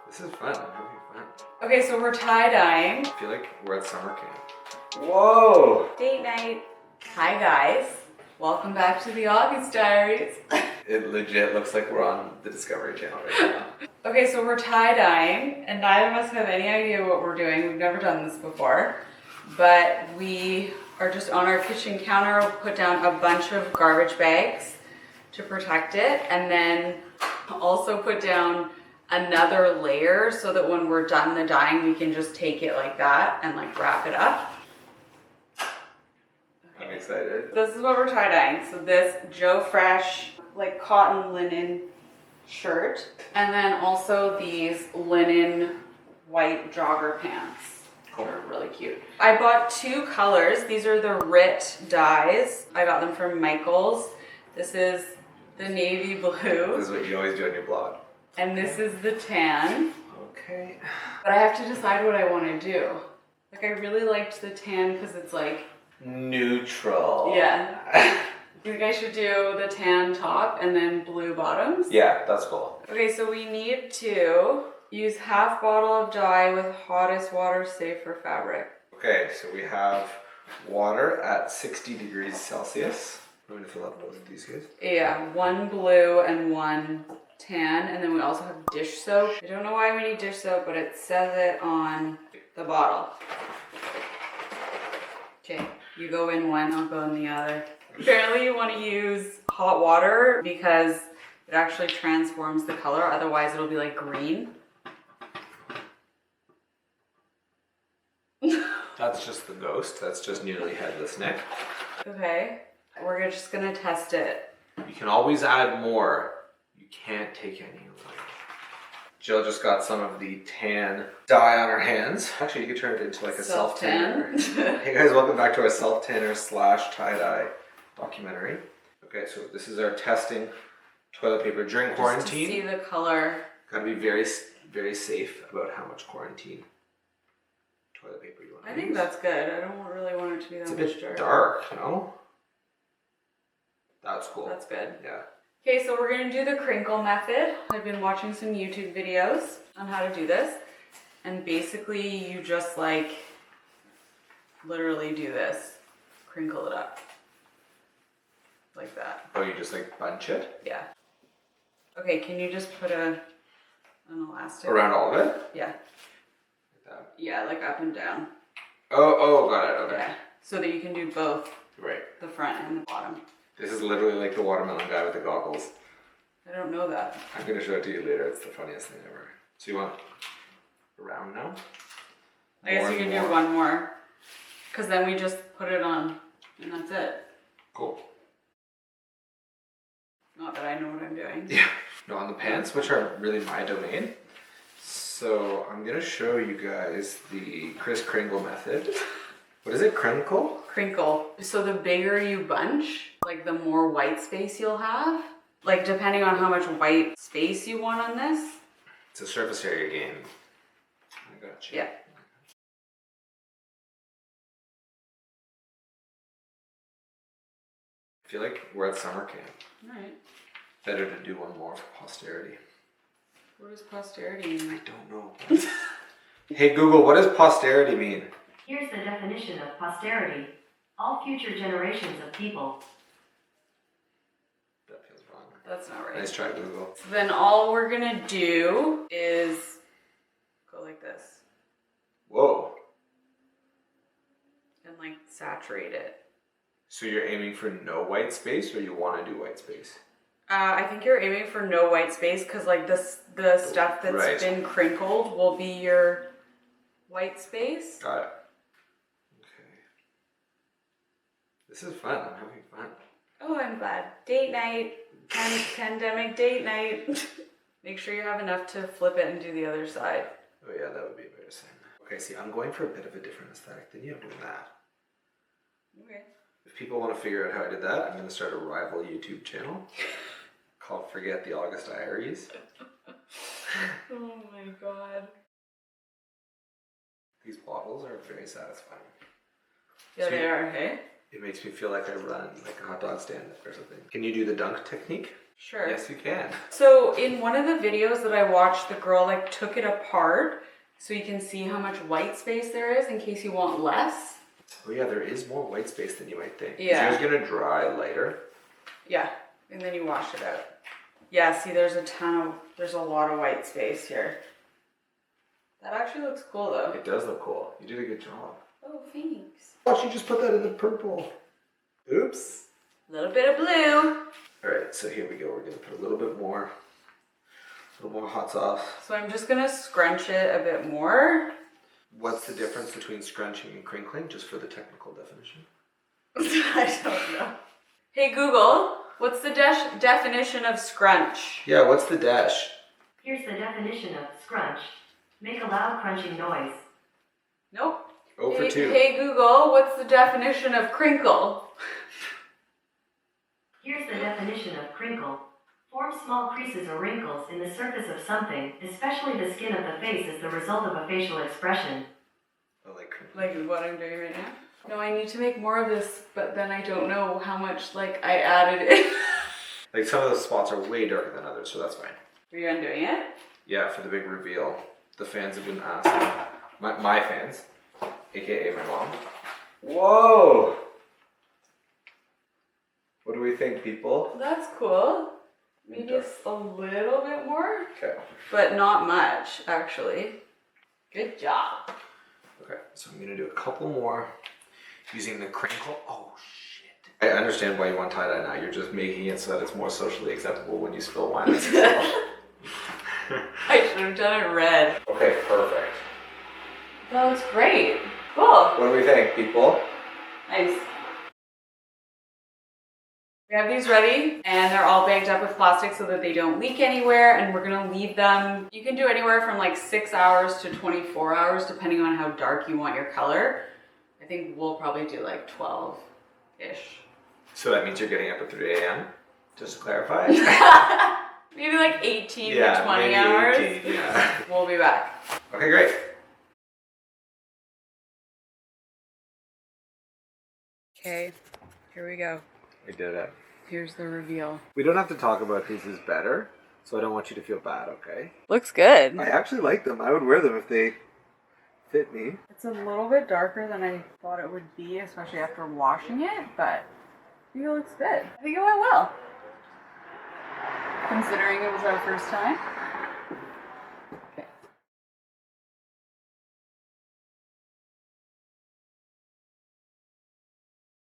This is fun. I'm having fun. Okay, so we're tie-dyeing. I feel like we're at summer camp. Whoa! Date night. Hi guys. Welcome back to the August Diaries. It legit looks like we're on the Discovery Channel right now. Okay, so we're tie-dyeing, and neither of us have any idea what we're doing. We've never done this before. But we are just on our kitchen counter, we'll put down a bunch of garbage bags to protect it, and then also put down another layer so that when we're done the dyeing, we can just take it like that and like wrap it up. I'm excited. This is what we're tie-dyeing. So this Joe Fresh like cotton linen shirt, and then also these linen white jogger pants. They're really cute. I bought two colors. These are the RIT dyes. I got them from Michael's. This is the navy blue. This is what you always do on your blog. And this is the tan. Okay. But I have to decide what I want to do. Like, I really liked the tan because it's like... Neutral. Yeah. You think I should do the tan top and then blue bottoms? Yeah, that's cool. Okay, so we need to use half bottle of dye with hottest water safe for fabric. Okay, so we have water at 60 degrees Celsius. I'm going to fill up both of these guys. Yeah, one blue and one tan, and then we also have dish soap. I don't know why we need dish soap, but it says it on the bottle. Okay, you go in one, I'll go in the other. Apparently you want to use hot water because it actually transforms the color, otherwise it'll be like green. That's just the ghost. That's just nearly headless Nick. Okay, we're just gonna test it. You can always add more. You can't take any away. Jill just got some of the tan dye on her hands. Actually, you could turn it into like a self-tanner. Hey guys, welcome back to our self-tanner / tie-dye documentary. Okay, so this is our testing toilet paper during quarantine. Just to see the color. Gotta be very, very safe about how much quarantine toilet paper you want to use. I think that's good. I don't really want it to be that much It's a bit dark, no? That's cool. That's good. Yeah. Okay, so we're gonna do the crinkle method. I've been watching some YouTube videos on how to do this. And basically you just like literally do this. Crinkle it up. Like that. Oh, you just like bunch it? Yeah. Okay, can you just put an elastic Around all of it? Yeah. Like that. Yeah, like up and down. Oh, got it, okay. Yeah. So that you can do both Right. the front and the bottom. This is literally like the watermelon guy with the goggles. I don't know that. I'm gonna show it to you later. It's the funniest thing ever. So you want around now? I guess you can do one more. Because then we just put it on and that's it. Cool. Not that I know what I'm doing. Yeah. No, on the pants, which are really my domain. So I'm gonna show you guys the Kris Kringle method. What is it? Crinkle? Crinkle. So the bigger you bunch, like the more white space you'll have. Like depending on how much white space you want on this. It's a surface area game. I got you. Yeah. I feel like we're at summer camp. Alright. Better to do one more for posterity. What does posterity mean? I don't know. Hey Google, what does posterity mean? Here's the definition of posterity. All future generations of people. That feels wrong. That's not right. Nice try, Google. So then all we're gonna do is go like this Whoa. and like saturate it. So you're aiming for no white space, or you want to do white space? I think you're aiming for no white space because like the stuff that's Right. been crinkled will be your white space. Got it. Okay. This is fun. I'm having fun. Oh, I'm glad. Date night. Pandemic date night. Make sure you have enough to flip it and do the other side. Oh yeah, that would be embarrassing. Okay, see, I'm going for a bit of a different aesthetic than you. I'm doing that. Okay. If people want to figure out how I did that, I'm going to start a rival YouTube channel called Forget the August Diaries. Oh my god. These bottles are very satisfying. Yeah, So they are, hey? It makes me feel like I run like a hot dog stand or something. Can you do the dunk technique? Sure. Yes, you can. So in one of the videos that I watched, the girl like took it apart so you can see how much white space there is in case you want less. Oh yeah, there is more white space than you might think. Yeah. Is yours gonna dry lighter? Yeah, and then you wash it out. Yeah, see there's a lot of white space here. That actually looks cool though. It does look cool. You did a good job. Oh, thanks. Oh, she just put that in the purple. Oops. A little bit of blue. All right, so here we go. We're gonna put a little more hot sauce. So I'm just gonna scrunch it a bit more. What's the difference between scrunching and crinkling, just for the technical definition? I don't know. Hey Google, what's the definition of scrunch? Yeah, what's the dash? Here's the definition of scrunch. Make a loud crunching noise. Nope. Oh for 2. Hey Google, what's the definition of crinkle? Here's the definition of crinkle. Form small creases or wrinkles in the surface of something, especially the skin of the face, as the result of a facial expression. Oh, like crinkling. Like what I'm doing right now? No, I need to make more of this, but then I don't know how much like I added in. Like some of the spots are way darker than others, so that's fine. Are you undoing it? Yeah, for the big reveal, the fans have been asking. My fans, aka my mom. Whoa! What do we think, people? That's cool. Maybe it's a little bit more, Okay. but not much actually. Good job. Okay, so I'm gonna do a couple more using the crinkle. Oh shit! I understand why you want tie-dye now. You're just making it so that it's more socially acceptable when you spill wine on yourself. I should have done it red. Okay, perfect. That was great. Cool. What do we think, people? Nice. We have these ready and they're all bagged up with plastic so that they don't leak anywhere, and we're gonna leave them. You can do anywhere from like 6 hours to 24 hours depending on how dark you want your color. I think we'll probably do like 12-ish. So that means you're getting up at 3 a.m. Just to clarify. Maybe like 18 Yeah, to 20 maybe hours. 18, yeah. We'll be back. Okay, great. Okay, here we go. We did it. Here's the reveal. We don't have to talk about whose is better, so I don't want you to feel bad, okay? Looks good. I actually like them. I would wear them if they fit me. It's a little bit darker than I thought it would be, especially after washing it, but I think it looks good. I think it went well. Considering it was our first time.